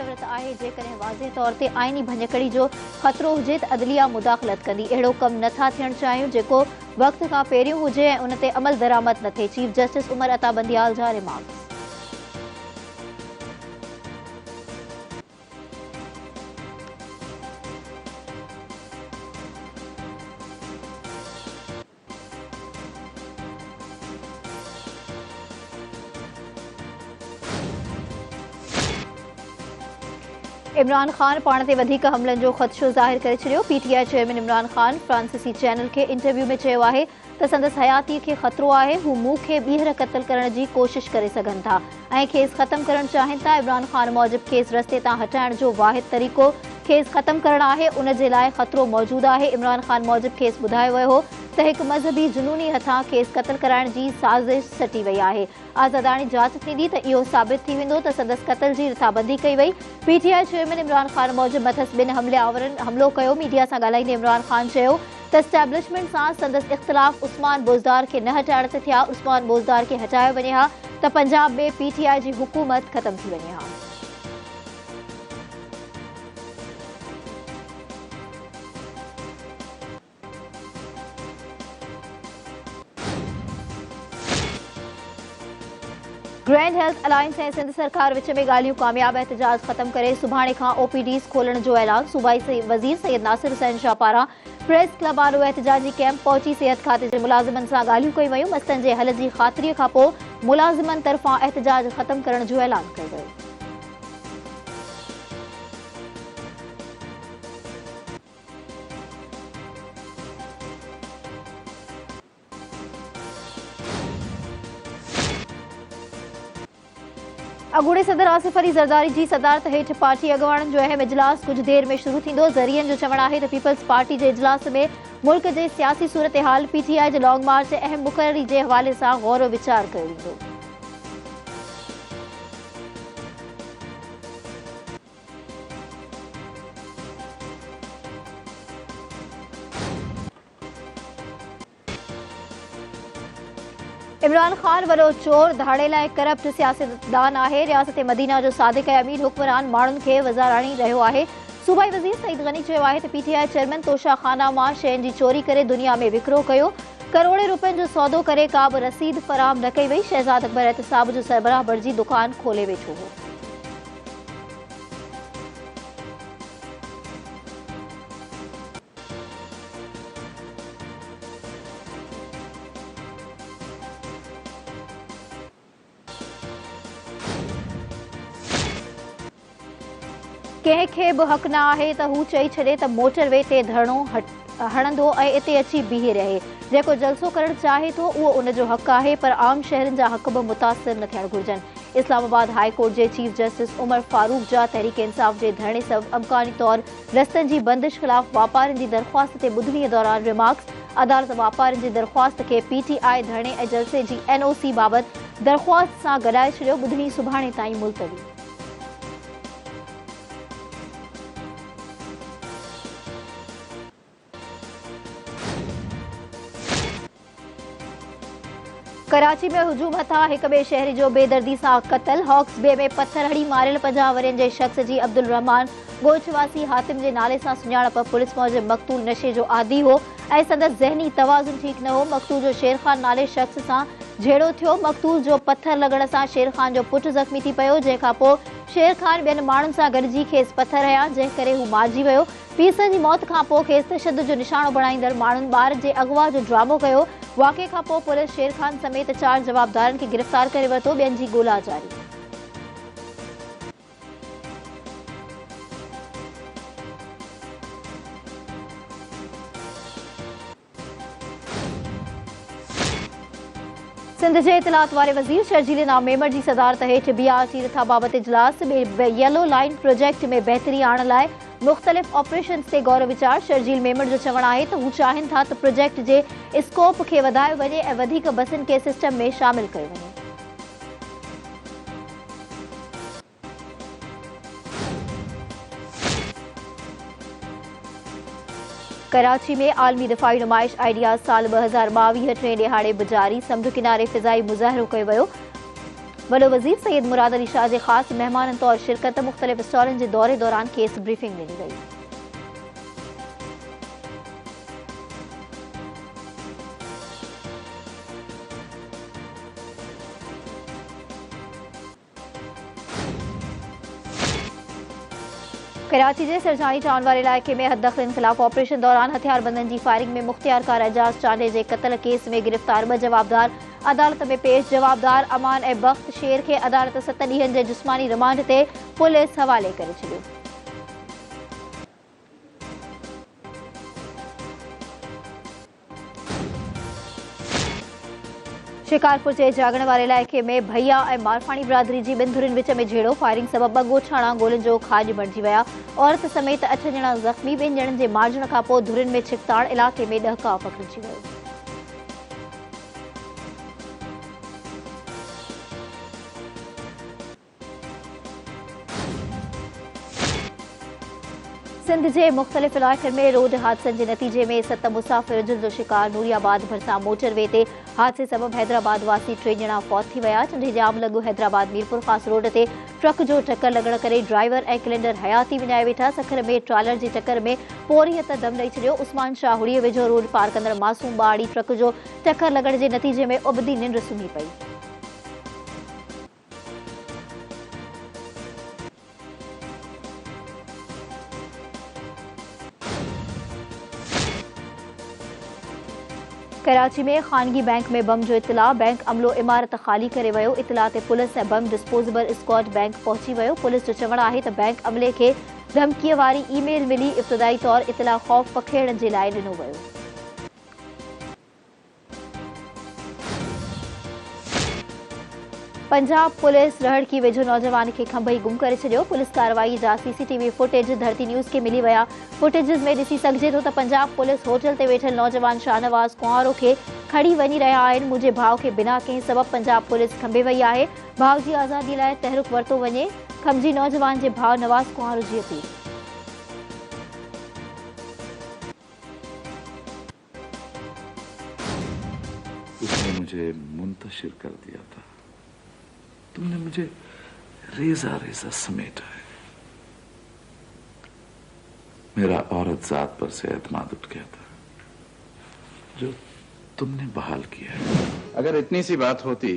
ज़रूरत आहे। जेकॾहिं वाज़े तौर ते आइनी भञकड़ी जो ख़तरो हुजे त अदलिया मुदाख़लत कंदी। अहिड़ो कमु नथा थियणु चाहियूं जेको वक़्त खां पहिरियों हुजे ऐं उन ते अमल दरामद न थिए। चीफ जस्टिस उमर अता बंदियाल जा रिमार्क्स। इमरान खान पाण ते वधीक हमलनि जो ख़दशो ज़ाहिर करे छॾियो। पीटीआई चेयरमैन इमरान खान फ्रांसीसी चैनल खे इंटरव्यू में चयो आहे त संदसि हयातीअ खे ख़तरो आहे। हू मूं खे ॿीहर क़त्ल करण जी कोशिश करे सघनि था ऐं खेसि ख़त्म करणु चाहिनि था। इमरान खान मूजिबि खेसि रस्ते तां हटाइण जो वाहिद तरीक़ो खेसि ख़त्म करणु आहे। उन जे लाइ ख़तरो मौजूदु आहे। इमरान खान मूजिबि खेसि ॿुधायो वियो हो त हिकु मज़हबी जुनूनी हथां खेसि क़त्ल कराइण जी साज़िश सटी वई आहे। आज़ादाणी जांच थींदी त इहो साबित थी वेंदो त संदसि क़त्ल जी रिथाबंदी कई वई। पीटीआई चेयरमैन इमरान खान मूजिबि मथसि ॿिनि हमलावरनि हमलो कयो। मीडिया सां ॻाल्हाईंदे इमरान खान चयो त एस्टेब्लिशमेंट सां संदसि इख़्तिलाफ़ उस्मान बोज़दार खे न हटाइण ते थिया। उस्मान बोज़दार खे हटायो वञे हा त पंजाब में पीटीआई जी हुकूमत ख़तम थी वञे हा। ग्रैंड हेल्थ अलायंस ऐं सिंध सरकार विच में ॻाल्हियूं कामयाब एहतजाज ख़त्म करे सुभाणे खां ओपीडीज़ खोलण जो ऐलान। सूबाई वज़ीर सैयद नासिर हुसैन शाह पारां प्रेस क्लब आॾो एहतजाजी कैंप पहुची सिहत खाते जे मुलाज़िमनि सां ॻाल्हियूं कयूं वयूं। मसइलनि जे हल जी ख़ातिरीअ खां पोइ मुलाज़िमनि तरफ़ां एहतजाज ख़त्म करण जो ऐलान कयो वियो। अॻूणे सदर आसिफ अली ज़रदारी जी सदारत हेठि पार्टी अॻवाननि जो अहम इजलास कुझु देर में शुरू थींदो। ज़रियनि जो चवणु आहे त पीपल्स पार्टी जे इजलास में मुल्क जे सियासी सूरत-ए-हाल, पीटीआई जे लॉन्ग मार्च ऐं अहम मुक़ररी जे हवाले सां गौर वीचार कयो वेंदो। इमरान खान वॾो चोर, धाड़ेल ऐं करप्ट सियासतदान आहे। रियासत मदीना जो सादिक ऐं अमीर हुक्मरान माण्हुनि खे वज़ाराणी रहियो आहे। सूबाई वज़ीर सईद गनी चयो आहे त पीटीआई चेयरमैन तोशाखाना मां शयुनि जी चोरी करे दुनिया में विकिरो कयो। करोड़े रुपयनि जो सौदो करे का बि रसीद फ़राहम न कई वई। शहज़ाद अकबर एहतिसाब जो सरबराह बणिजी दुकान खोले वेठो हो। कंहिंखे बि हक़ न आहे त हू चई छॾे त मोटरवे ते धरणो हणंदो ऐं इते अची बीहे रहे। जेको जलसो करणु चाहे थो उहो उन जो हक़ आहे, पर आम शहरनि जा हक़ बि मुतासिर न थियणु घुरिजनि। इस्लामाबाद हाई कोर्ट जे चीफ जस्टिस उमर फारूक जा तहरीक इंसाफ़ जे धरणे सबबि अमकानी तौर रस्तनि जी बंदिश ख़िलाफ़ वापारियुनि जी दरख़्वास्त ते ॿुधणीअ दौरान रिमार्क्स। अदालत वापारियुनि जी दरख़्वास्त खे पीटीआई धरणे ऐं जलसे जी एनओसी बाबति दरख़्वास्त सां गॾाए छॾियो। ॿुधणी सुभाणे ताईं मुलतवी। कराची में हुजूम हथां हिक ॿिए शहरी जो बेदर्दी सां क़त्ल। हॉक्स बे में पत्थर हड़ी मारियल 50 वरियनि जे शख़्स जी अब्दुल रहमान ॻोठवासी हातिम जे नाले सां सुञाणप। पुलिस मूजिबि मक़तूल नशे जो आदी हो ऐं संदसि ज़हनी तवाज़ुन ठीक न हो। मक़तूल जो शेर खान नाले शख़्स सां झेड़ो थियो। मक़तूल जो पत्थर लॻण सां शेर खान जो पुटु ज़ख़्मी थी पियो, जंहिंखां पोइ शेर खान ॿियनि माण्हुनि सां गॾिजी खेसि पत्थर हया, जंहिं करे हू मारिजी वियो। पीउ जी मौत खां पोइ खेसि तशदुद जो निशानो बणाईंदड़ माण्हुनि ॿार जे अगवा जो ड्रामो कयो। वाक़े खां पोइ पुलिस शेर खान समेत 4 जवाबदारनि खे गिरफ़्तार करे वरितो। ॿियनि जी ॻोल्हा जारी। सिंध जे इतलात वारे वज़ीर शर्जील नाम मेमर जी सदारत हेठि बीआरटी रिथा बाबति इजलास में येलो लाइन प्रोजेक्ट में बहितरी आणण लाइ मुख़्तलिफ़ ऑपरेशन्स ते गौर वीचार। शर्जील मेमर जो चवणु आहे त हू चाहिनि था त प्रोजेक्ट जे स्कोप खे वधायो वञे ऐं वधीक बसिन खे सिस्टम में शामिल कयो वञे। कराची में आलमी दिफ़ाई नुमाइश आइडियाज़ साल 2022 टे ॾिहाड़े बि जारी। समुंड किनारे फ़िज़ाई मुज़ाहिरो कयो वियो। वॾो वज़ीर सैयद मुराद अली शाह जे ख़ासि महिमाननि तौर शिरकत मुख़्तलिफ़ स्टॉलनि जे दौरे दौरान खेसि ब्रीफिंग ॾिनी वई। कराची के सरजानी टाउन वाले इलाके में हददख़ल ख़िलाफ़ ऑपरेशन दौरान हथियारबंदनि जी फायरिंग में मुख्तियारकार एजाज चांडे के कत्ल केस में गिरफ़्तार 2 जवाबदार अदालत में पेश। जवाबदार अमान ऐं बख्त शेर के अदालत 7 ॾींहनि जे जिस्मानी रिमांड ते पुलिस हवाले करे छॾियो। शिकारपुर के जागण वाले इलाके में भैया और मारफाणी बिरादरी की 2 धुरियुनि विच में झेड़ो। फायरिंग सबब 2 ॻोठाणा गोलियुनि जो खाज बणिजी विया। औरत समेत 8 ॼणा ज़ख़्मी। 2 ॼणनि के मारिजण खां पोइ धुरियुनि में छिकताड़। इलाके में ॾहकाउ पखिड़िजी वियो। सिंध के मुख़्तलिफ़ इलाक़नि में रोड हादसनि के नतीजे में 7 मुसाफ़िर जुल्म जो शिकार। नूरियाबाद भरिसां मोटरवे ते हादसे सबब हैदराबाद वासी 3 ॼणा फौत थी विया। चंडे जाम लॻो हैदराबाद मीरपुर ख़ास रोड ते ट्रक जो टक्कर लॻण करे ड्राइवर ऐं क्लिंडर हयाती विञाए वेठा। सखर में ट्रालर की टक्कर में पोरीअ दम ॾेई छॾियो। उस्मान शाह हुड़ीअ वेझो रोड पार कंदड़ मासूम ॿाड़ी ट्रक जो टक्कर लॻण के नतीजे में उबदी निंड सुम्ही पई। कराची में खानगी बैंक में बम जो इतला। बैंक अमलो इमारत खाली करे वियो। इतला ते पुलिस ऐं बम डिस्पोजेबल स्क्वाड बैंक पहुची वियो। पुलिस जो चवणु आहे त बैंक अमले खे धमकीअ वारी ईमेल मिली। इब्तिदाई तौर इतला ख़ौफ़ पखेड़ण जे लाइ ॾिनो वियो। पंजाब पुलिस रहड़की वेझो नौजवान के खंभई गुम करे छॾियो। पुलिस कार्रवाई जा CCTV फुटेज धरती न्यूज़ के मिली विया। फुटेजिस में ॾिसी सघिजे थो त पंजाब पुलिस होटल ते वेठल नौजवान शाहनवाज़ कुंवारो खे खड़ी वञी रहिया आहिनि। मुंहिंजे भाउ खे बिना कंहिं सबब पंजाब पुलिस खंभे वई आहे। भाउ जी आज़ादी लाइ तहरुक वरितो वञे। खंभजी नौजवान जे भाउ नवाज़ कुंवारो जी अपील। उसने मुझे मुंतशिर कर दिया था। तुमने मुझे रेजा रेजा समेटा है। मेरा औरत जात पर से एतमाद उठ गया था जो तुमने बहाल किया है। अगर इतनी सी बात होती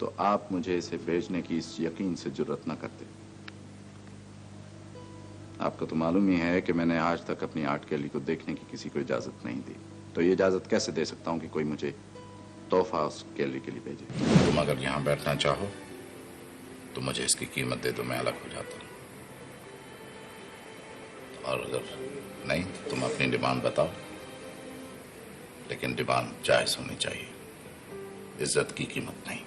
तो आप मुझे इसे भेजने की इस यकीन से जुर्रत न करते। आपको तो मालूम ही है कि मैंने आज तक अपनी आर्ट गैलरी को देखने की किसी को इजाजत नहीं दी, तो ये इजाजत कैसे दे सकता हूं कि कोई मुझे तोहफा उस गैलरी के लिए भेजे। तुम अगर यहां बैठना चाहो तो मुझे इसकी कीमत दे दो, मैं अलग हो जाता हूं। और अगर नहीं तो तुम अपनी डिमांड बताओ, लेकिन डिमांड जायज होनी चाहिए, इज्जत की कीमत नहीं।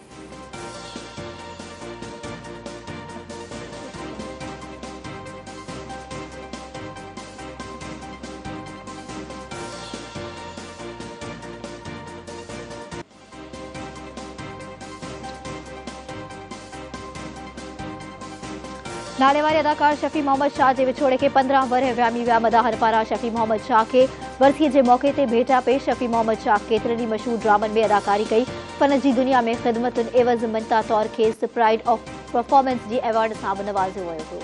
नाले वाले अदाकार शफी मोहम्मद शाह के विछोड़े के 15 वर वियामी विया। मदाहन पारा शफी मोहम्मद शाह के वरसीअ के मौके ते भेटा पेश। शफी मोहम्मद शाह केतरनि ई मशहूर ड्रामन में अदाकारी कई। फन की दुनिया में ख़िदमतुनि एवज़ मनता तौर खेसि प्राइड ऑफ परफॉर्मेंस जी अवार्ड सां बि नवाज़ियो वियो हो।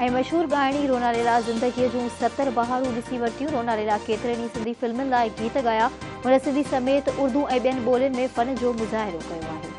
ऐं मशहूर ॻाइणी रोना लैला ज़िंदगीअ जूं 70 बहारूं ॾिसी वरितियूं। रोना लैला केतिरनि ई सिंधी फिल्मुनि लाइ गीत ॻाया। हुन सिंधी समेत उर्दू ऐं ॿियनि ॿोलियुनि में फ़न जो मुज़ाहिरो कयो आहे।